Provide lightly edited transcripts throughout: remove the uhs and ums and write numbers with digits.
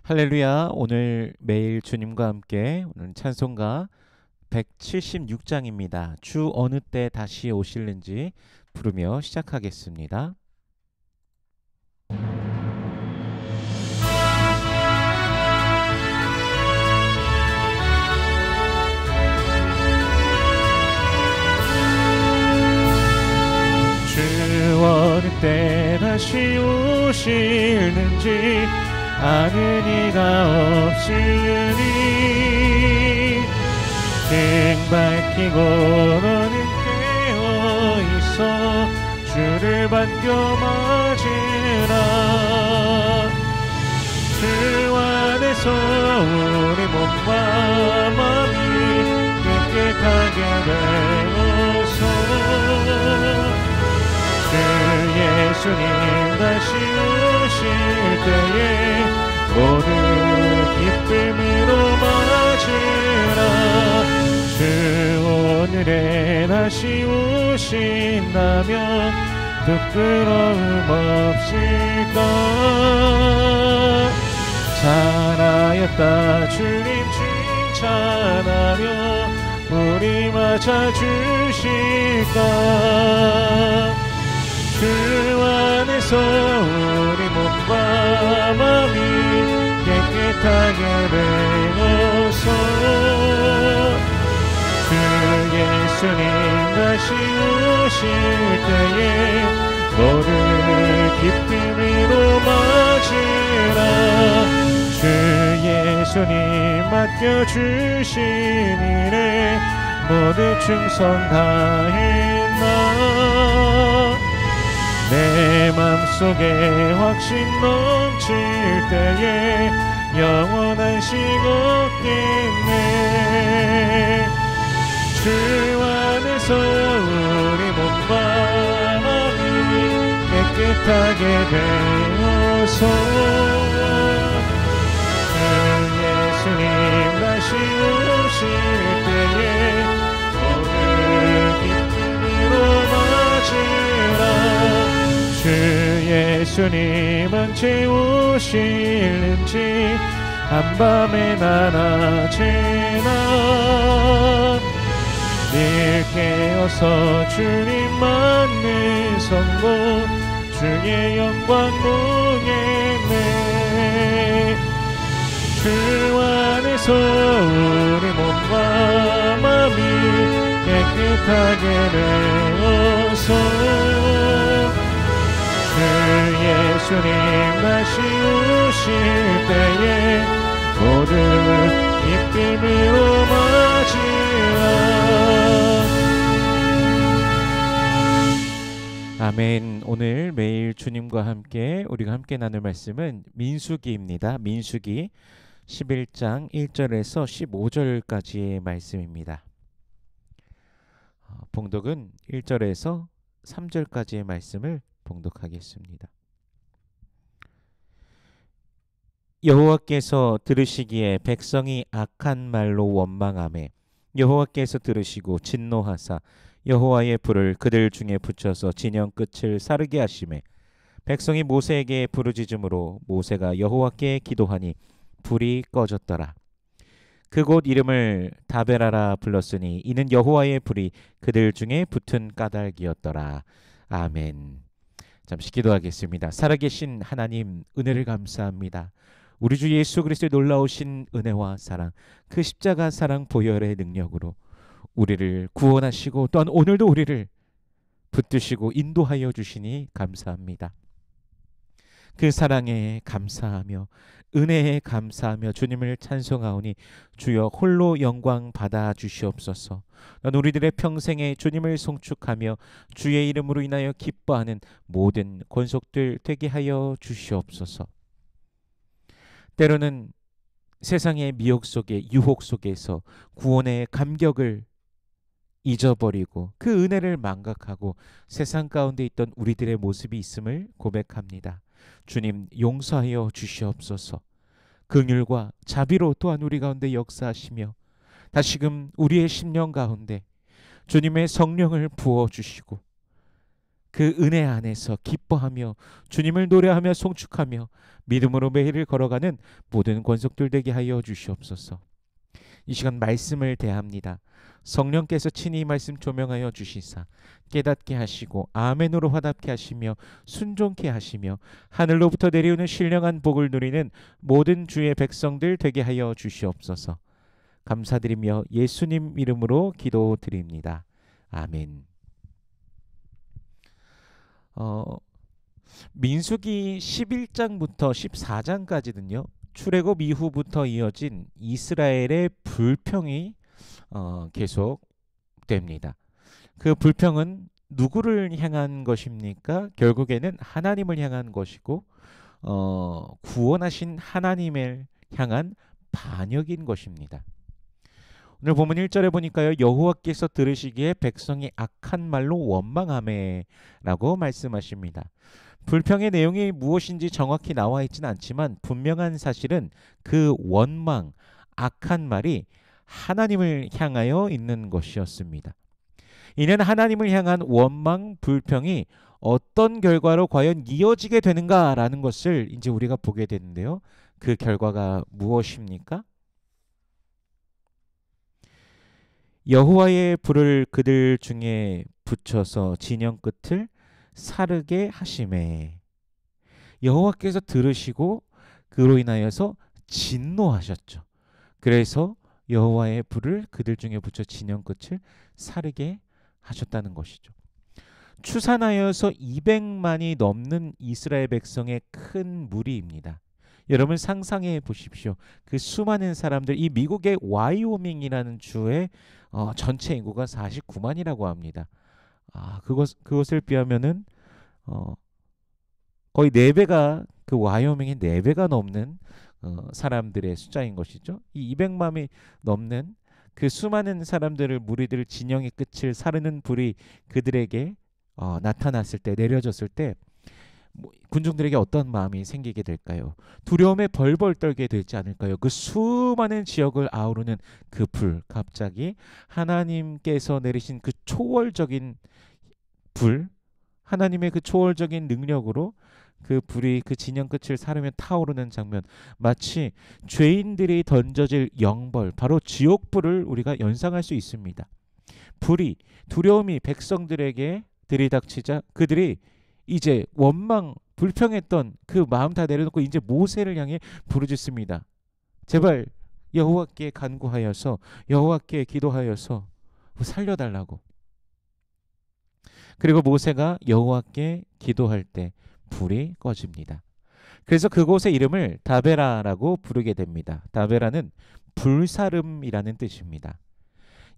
할렐루야. 오늘 매일 주님과 함께 오늘 찬송가 176장입니다. 주 어느 때 다시 오실는지 부르며 시작하겠습니다. 주 어느 때 다시 오실는지 아는 이가 없으니 등 밝히고 너는 깨어있어 주를 반겨 맞으라. 주 안에서 우리 몸과 마음이 깨끗하게 되어서 주 예수님 다시 오실 때에 모두 기쁨으로 맞으라. 주 오늘에 다시 오신다면 부끄러움 없을까. 잘하였다 주님 칭찬하며 우리 맞아주실까. 주 안에서 우리 몸과 마음이 깨끗하게 되어서 주 예수님 다시 오실 때에 너를 기쁨으로 맞으라. 주 예수님 맡겨주신 일에 모두 충성 다했나. 내 맘속에 확신 넘칠 때에 영원한 식 없겠네. 주 안에서 우리 몸과 마음이 깨끗하게 되어서 주 예수님 다시 오실 때에 너를 기쁨으로 맞으라. 주 예수님 언제 오실는지 한밤에 낮에나 늘 깨어서 주님 맞는 선고 주의 영광 보겠네. 주 안에서 우리 몸과 마음이 깨끗하게 되어서 주 예수님 다시 오실 때에 모두 기쁨으로 맞으라. 아멘. 오늘 매일 주님과 함께 우리가 함께 나눌 말씀은 민수기입니다. 민수기 11장 1절에서 15절까지의 말씀입니다. 봉독은 1절에서 3절까지의 말씀을 봉독하겠습니다. 여호와께서 들으시기에 백성이 악한 말로 원망하매 여호와께서 들으시고 진노하사 여호와의 불을 그들 중에 붙여서 진영 끝을 사르게 하시매 백성이 모세에게 부르짖음으로 모세가 여호와께 기도하니 불이 꺼졌더라. 그곳 이름을 다베라라 불렀으니 이는 여호와의 불이 그들 중에 붙은 까닭이었더라. 아멘. 잠시 기도하겠습니다. 살아계신 하나님, 은혜를 감사합니다. 우리 주 예수 그리스도의 놀라우신 은혜와 사랑, 그 십자가 사랑 보혈의 능력으로 우리를 구원하시고 또한 오늘도 우리를 붙드시고 인도하여 주시니 감사합니다. 그 사랑에 감사하며 은혜에 감사하며 주님을 찬송하오니 주여 홀로 영광 받아 주시옵소서. 난 우리들의 평생에 주님을 송축하며 주의 이름으로 인하여 기뻐하는 모든 권속들 되게 하여 주시옵소서. 때로는 세상의 미혹 속에 유혹 속에서 구원의 감격을 잊어버리고 그 은혜를 망각하고 세상 가운데 있던 우리들의 모습이 있음을 고백합니다. 주님 용서하여 주시옵소서. 긍휼과 자비로 또한 우리 가운데 역사하시며 다시금 우리의 심령 가운데 주님의 성령을 부어주시고 그 은혜 안에서 기뻐하며 주님을 노래하며 송축하며 믿음으로 매일을 걸어가는 모든 권속들 되게 하여 주시옵소서. 이 시간 말씀을 대합니다. 성령께서 친히 말씀 조명하여 주시사 깨닫게 하시고 아멘으로 화답게 하시며 순종케 하시며 하늘로부터 내려오는 신령한 복을 누리는 모든 주의 백성들 되게 하여 주시옵소서. 감사드리며 예수님 이름으로 기도드립니다. 아멘. 민수기 11장부터 14장까지는요. 출애굽 이후부터 이어진 이스라엘의 불평이 계속됩니다. 그 불평은 누구를 향한 것입니까? 결국에는 하나님을 향한 것이고 구원하신 하나님을 향한 반역인 것입니다. 오늘 본문 1절에 보니까요. 여호와께서 들으시기에 백성이 악한 말로 원망하매 라고 말씀하십니다. 불평의 내용이 무엇인지 정확히 나와 있지는 않지만 분명한 사실은 그 원망, 악한 말이 하나님을 향하여 있는 것이었습니다. 이는 하나님을 향한 원망, 불평이 어떤 결과로 과연 이어지게 되는가라는 것을 이제 우리가 보게 되는데요. 그 결과가 무엇입니까? 여호와의 불을 그들 중에 붙여서 진영 끝을 사르게 하심에 여호와께서 들으시고 그로 인하여서 진노하셨죠. 그래서 여호와의 불을 그들 중에 붙여 진영 끝을 사르게 하셨다는 것이죠. 추산하여서 200만이 넘는 이스라엘 백성의 큰 무리입니다. 여러분 상상해 보십시오. 그 수많은 사람들, 이 미국의 와이오밍이라는 주의 전체 인구가 49만이라고 합니다. 그것을 비하면은 거의 4배가 그 와이오밍의 4배가 넘는 사람들의 숫자인 것이죠. 이 200만이 넘는 그 수많은 사람들을 무리들 진영의 끝을 사르는 불이 그들에게 나타났을 때, 내려졌을 때 군중들에게 어떤 마음이 생기게 될까요? 두려움에 벌벌 떨게 되지 않을까요? 그 수많은 지역을 아우르는 그 불, 갑자기 하나님께서 내리신 그 초월적인 불, 하나님의 그 초월적인 능력으로 그 불이 그 진영 끝을 사르며 타오르는 장면, 마치 죄인들이 던져질 영벌, 바로 지옥불을 우리가 연상할 수 있습니다. 불이, 두려움이 백성들에게 들이닥치자 그들이 이제 원망, 불평했던 그 마음 다 내려놓고 이제 모세를 향해 부르짖습니다. 제발 여호와께 간구하여서, 여호와께 기도하여서 살려달라고. 그리고 모세가 여호와께 기도할 때 불이 꺼집니다. 그래서 그곳의 이름을 다베라라고 부르게 됩니다. 다베라는 불사름이라는 뜻입니다.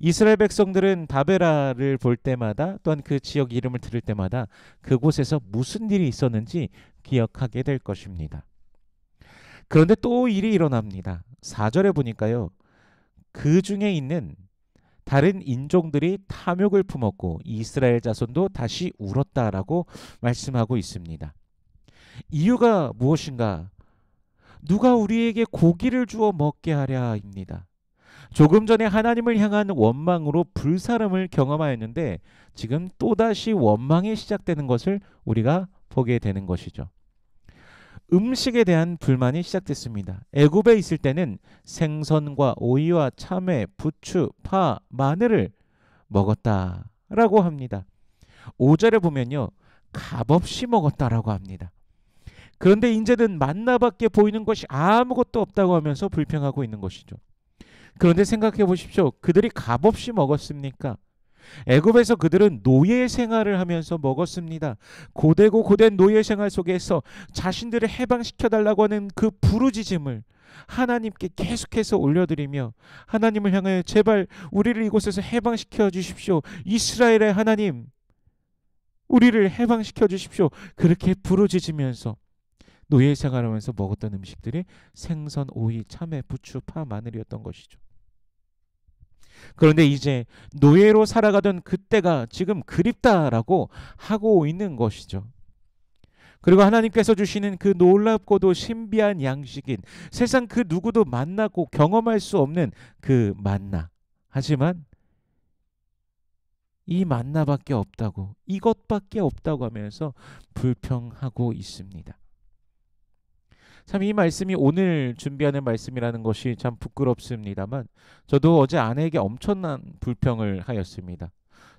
이스라엘 백성들은 다베라를 볼 때마다, 또한 그 지역 이름을 들을 때마다 그곳에서 무슨 일이 있었는지 기억하게 될 것입니다. 그런데 또 일이 일어납니다. 4절에 보니까요. 그 중에 있는 다른 인종들이 탐욕을 품었고 이스라엘 자손도 다시 울었다라고 말씀하고 있습니다. 이유가 무엇인가? 누가 우리에게 고기를 주어 먹게 하랴입니다. 조금 전에 하나님을 향한 원망으로 불사름을 경험하였는데 지금 또다시 원망이 시작되는 것을 우리가 보게 되는 것이죠. 음식에 대한 불만이 시작됐습니다. 애굽에 있을 때는 생선과 오이와 참외, 부추, 파, 마늘을 먹었다라고 합니다. 5절에 보면요. 값없이 먹었다라고 합니다. 그런데 이제는 만나밖에 보이는 것이 아무것도 없다고 하면서 불평하고 있는 것이죠. 그런데 생각해 보십시오. 그들이 값없이 먹었습니까? 애굽에서 그들은 노예 생활을 하면서 먹었습니다. 고되고 고된 노예 생활 속에서 자신들을 해방시켜달라고 하는 그 부르짖음을 하나님께 계속해서 올려드리며 하나님을 향하여 제발 우리를 이곳에서 해방시켜 주십시오. 이스라엘의 하나님, 우리를 해방시켜 주십시오. 그렇게 부르짖으면서 노예 생활하면서 먹었던 음식들이 생선, 오이, 참외, 부추, 파, 마늘이었던 것이죠. 그런데 이제 노예로 살아가던 그때가 지금 그립다라고 하고 있는 것이죠. 그리고 하나님께서 주시는 그 놀랍고도 신비한 양식인 세상 그 누구도 만나고 경험할 수 없는 그 만나. 하지만 이 만나밖에 없다고, 이것밖에 없다고 하면서 불평하고 있습니다. 참 이 말씀이 오늘 준비하는 말씀이라는 것이 참 부끄럽습니다만 저도 어제 아내에게 엄청난 불평을 하였습니다.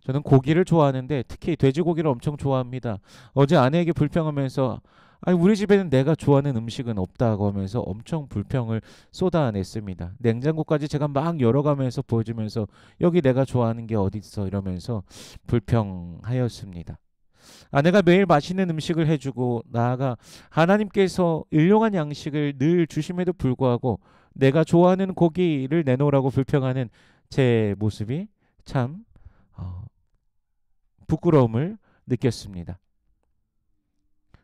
저는 고기를 좋아하는데 특히 돼지고기를 엄청 좋아합니다. 어제 아내에게 불평하면서 아니 우리 집에는 내가 좋아하는 음식은 없다고 하면서 엄청 불평을 쏟아냈습니다. 냉장고까지 제가 막 열어가면서 보여주면서 여기 내가 좋아하는 게 어디 있어 이러면서 불평하였습니다. 아내가 매일 맛있는 음식을 해주고 나아가 하나님께서 일용한 양식을 늘 주심에도 불구하고 내가 좋아하는 고기를 내놓으라고 불평하는 제 모습이 참 어, 부끄러움을 느꼈습니다.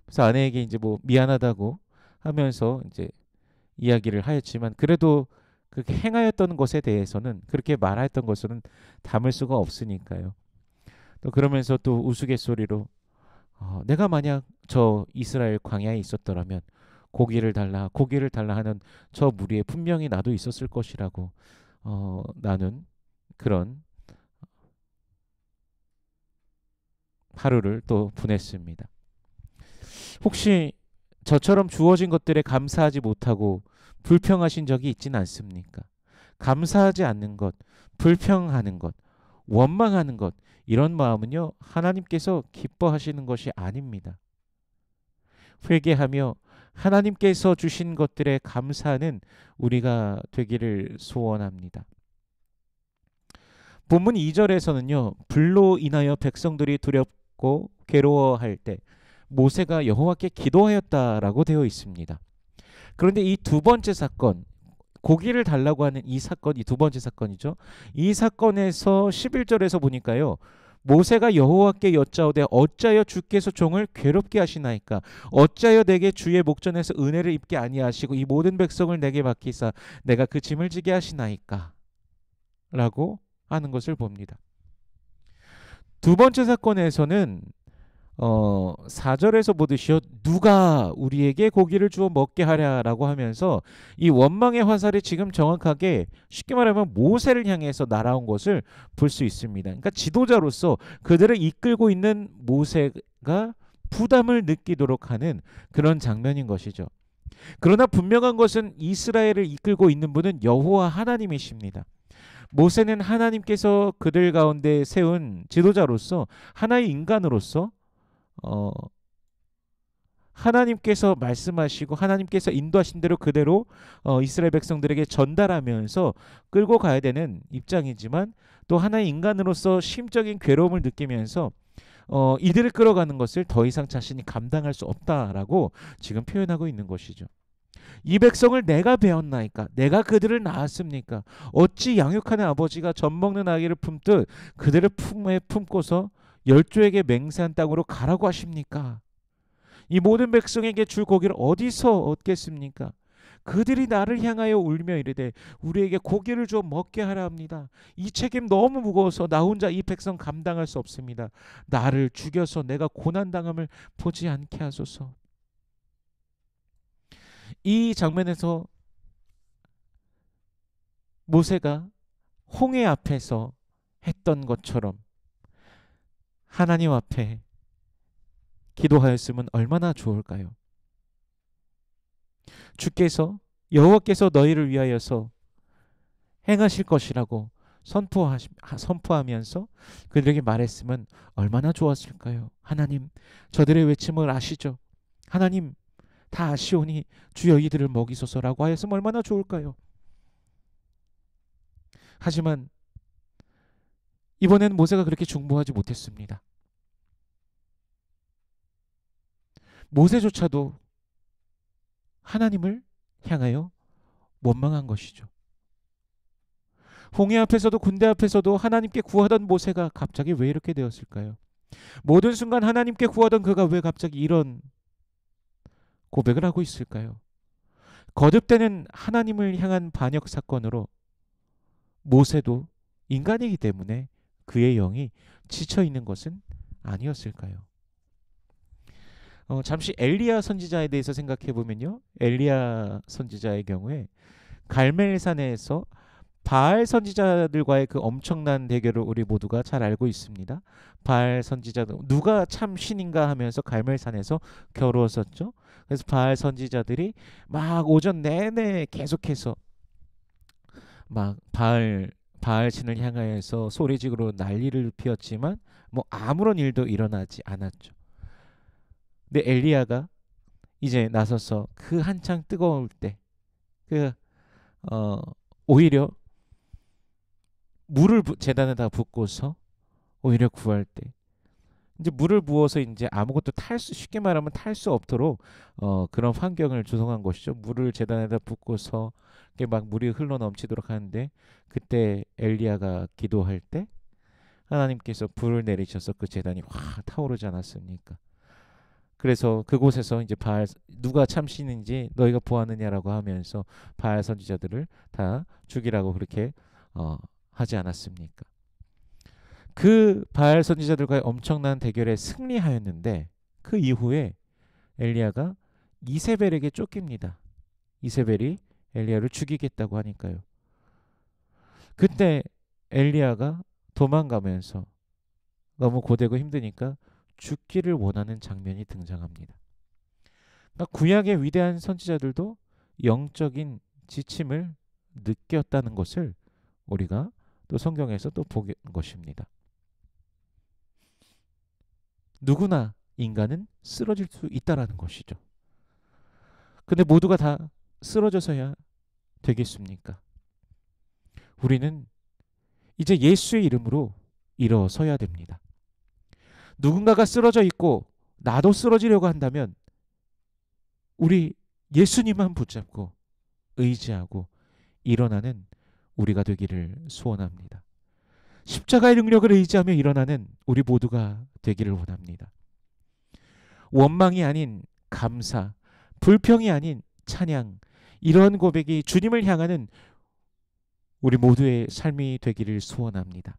그래서 아내에게 이제 뭐 미안하다고 하면서 이제 이야기를 하였지만 그래도 그렇게 행하였던 것에 대해서는 그렇게 말했던 것은 담을 수가 없으니까요. 또 그러면서 또 우스갯소리로 내가 만약 저 이스라엘 광야에 있었더라면 고기를 달라 하는 저 무리에 분명히 나도 있었을 것이라고 나는 그런 하루를 또 보냈습니다. 혹시 저처럼 주어진 것들에 감사하지 못하고 불평하신 적이 있진 않습니까? 감사하지 않는 것, 불평하는 것, 원망하는 것, 이런 마음은요, 하나님께서 기뻐하시는 것이 아닙니다. 회개하며 하나님께서 주신 것들에 감사하는 우리가 되기를 소원합니다. 본문 2절에서는요. 불로 인하여 백성들이 두렵고 괴로워할 때 모세가 여호와께 기도하였다라고 되어 있습니다. 그런데 이 두 번째 사건, 고기를 달라고 하는 이 사건이 두 번째 사건이죠. 이 사건에서 11절에서 보니까요. 모세가 여호와께 여짜오되 어찌하여 주께서 종을 괴롭게 하시나이까 어찌하여 내게 주의 목전에서 은혜를 입게 아니하시고 이 모든 백성을 내게 맡기사 내가 그 짐을 지게 하시나이까 라고 하는 것을 봅니다. 두 번째 사건에서는 4절에서 보듯이요. 누가 우리에게 고기를 주어 먹게 하랴라고 하면서 이 원망의 화살이 지금 정확하게 쉽게 말하면 모세를 향해서 날아온 것을 볼 수 있습니다. 그러니까 지도자로서 그들을 이끌고 있는 모세가 부담을 느끼도록 하는 그런 장면인 것이죠. 그러나 분명한 것은 이스라엘을 이끌고 있는 분은 여호와 하나님이십니다. 모세는 하나님께서 그들 가운데 세운 지도자로서 하나의 인간으로서 하나님께서 말씀하시고 하나님께서 인도하신 대로 그대로 이스라엘 백성들에게 전달하면서 끌고 가야 되는 입장이지만 또 하나의 인간으로서 심적인 괴로움을 느끼면서 이들을 끌어가는 것을 더 이상 자신이 감당할 수 없다라고 지금 표현하고 있는 것이죠. 이 백성을 내가 배웠나이까 내가 그들을 낳았습니까 어찌 양육하는 아버지가 젖 먹는 아기를 품듯 그들을 품에 품고서 열조에게 맹세한 땅으로 가라고 하십니까? 이 모든 백성에게 줄 고기를 어디서 얻겠습니까? 그들이 나를 향하여 울며 이르되 우리에게 고기를 줘 먹게 하라 합니다. 이 책임 너무 무거워서 나 혼자 이 백성 감당할 수 없습니다. 나를 죽여서 내가 고난당함을 보지 않게 하소서. 이 장면에서 모세가 홍해 앞에서 했던 것처럼 하나님 앞에 기도하였으면 얼마나 좋을까요? 주께서 여호와께서 너희를 위하여서 행하실 것이라고 선포하면서 그들에게 말했으면 얼마나 좋았을까요? 하나님, 저들의 외침을 아시죠? 하나님, 다 아시오니 주여 이들을 먹이소서라고 하였으면 얼마나 좋을까요? 하지만 이번엔 모세가 그렇게 중보하지 못했습니다. 모세조차도 하나님을 향하여 원망한 것이죠. 홍해 앞에서도 군대 앞에서도 하나님께 구하던 모세가 갑자기 왜 이렇게 되었을까요? 모든 순간 하나님께 구하던 그가 왜 갑자기 이런 고백을 하고 있을까요? 거듭되는 하나님을 향한 반역 사건으로 모세도 인간이기 때문에 그의 영이 지쳐 있는 것은 아니었을까요? 잠시 엘리야 선지자에 대해서 생각해 보면요. 엘리야 선지자의 경우에 갈멜산에서 바알 선지자들과의 그 엄청난 대결을 우리 모두가 잘 알고 있습니다. 바알 선지자들 누가 참 신인가 하면서 갈멜산에서 겨루었었죠. 그래서 바알 선지자들이 막 오전 내내 계속해서 막 바알 신을 향하여서 소리지르고 난리를 피웠지만 뭐 아무런 일도 일어나지 않았죠. 근데 엘리야가 이제 나서서 그 한창 뜨거울 때 그 오히려 물을 제단에다 붓고서 오히려 구할 때 이제 물을 부어서 이제 아무것도 쉽게 말하면 탈 수 없도록 그런 환경을 조성한 것이죠. 물을 제단에다 붓고서 이게 막 물이 흘러 넘치도록 하는데 그때 엘리야가 기도할 때 하나님께서 불을 내리셔서 그 제단이 확 타오르지 않았습니까? 그래서 그곳에서 이제 누가 참신인지 너희가 보았느냐라고 하면서 바알 선지자들을 다 죽이라고 그렇게 하지 않았습니까? 그 바알 선지자들과의 엄청난 대결에 승리하였는데 그 이후에 엘리야가 이세벨에게 쫓깁니다. 이세벨이 엘리야를 죽이겠다고 하니까요. 그때 엘리야가 도망가면서 너무 고되고 힘드니까 죽기를 원하는 장면이 등장합니다. 그러니까 구약의 위대한 선지자들도 영적인 지침을 느꼈다는 것을 우리가 또 성경에서 또 보는 것입니다. 누구나 인간은 쓰러질 수 있다라는 것이죠. 근데 모두가 다 쓰러져서야 되겠습니까? 우리는 이제 예수의 이름으로 일어서야 됩니다. 누군가가 쓰러져 있고 나도 쓰러지려고 한다면 우리 예수님만 붙잡고 의지하고 일어나는 우리가 되기를 소원합니다. 십자가의 능력을 의지하며 일어나는 우리 모두가 되기를 원합니다. 원망이 아닌 감사, 불평이 아닌 찬양, 이런 고백이 주님을 향하는 우리 모두의 삶이 되기를 소원합니다.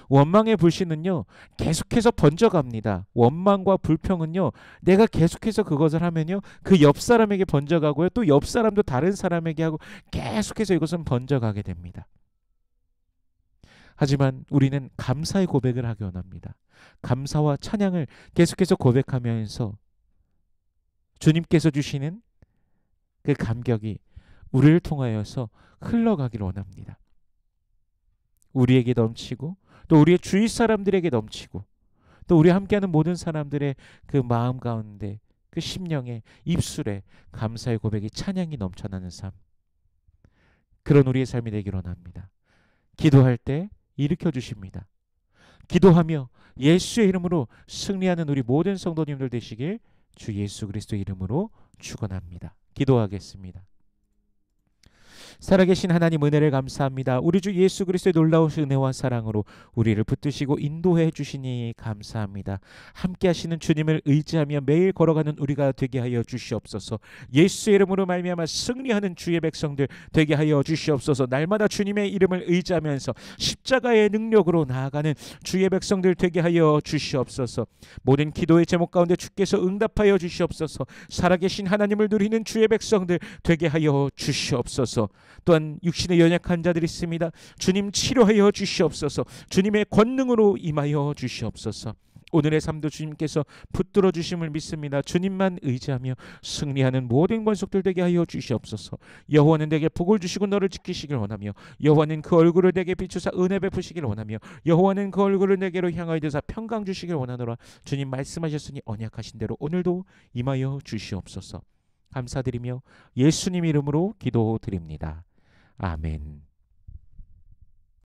원망의 불씨는요 계속해서 번져갑니다. 원망과 불평은요 내가 계속해서 그것을 하면요 그 옆 사람에게 번져가고요 또 옆 사람도 다른 사람에게 하고 계속해서 이것은 번져가게 됩니다. 하지만 우리는 감사의 고백을 하기 원합니다. 감사와 찬양을 계속해서 고백하면서 주님께서 주시는 그 감격이 우리를 통하여서 흘러가기를 원합니다. 우리에게 넘치고 또 우리의 주위 사람들에게 넘치고 또 우리 함께하는 모든 사람들의 그 마음 가운데 그 심령에 입술에 감사의 고백이 찬양이 넘쳐나는 삶, 그런 우리의 삶이 되기를 원합니다. 기도할 때 일으켜 주십니다. 기도하며 예수의 이름으로 승리하는 우리 모든 성도님들 되시길 주 예수 그리스도의 이름으로 축원합니다. 기도하겠습니다. 살아계신 하나님 은혜를 감사합니다. 우리 주 예수 그리스도의 놀라우신 은혜와 사랑으로 우리를 붙드시고 인도해 주시니 감사합니다. 함께 하시는 주님을 의지하며 매일 걸어가는 우리가 되게 하여 주시옵소서. 예수의 이름으로 말미암아 승리하는 주의 백성들 되게 하여 주시옵소서. 날마다 주님의 이름을 의지하면서 십자가의 능력으로 나아가는 주의 백성들 되게 하여 주시옵소서. 모든 기도의 제목 가운데 주께서 응답하여 주시옵소서. 살아계신 하나님을 누리는 주의 백성들 되게 하여 주시옵소서. 또한 육신의 연약한 자들이 있습니다. 주님 치료하여 주시옵소서. 주님의 권능으로 임하여 주시옵소서. 오늘의 삶도 주님께서 붙들어 주심을 믿습니다. 주님만 의지하며 승리하는 모든 권속들 되게 하여 주시옵소서. 여호와는 내게 복을 주시고 너를 지키시길 원하며 여호와는 그 얼굴을 내게 비추사 은혜 베푸시길 원하며 여호와는 그 얼굴을 내게로 향하여 드사 평강 주시길 원하노라. 주님 말씀하셨으니 언약하신 대로 오늘도 임하여 주시옵소서. 감사드리며 예수님 이름으로 기도드립니다. 아멘.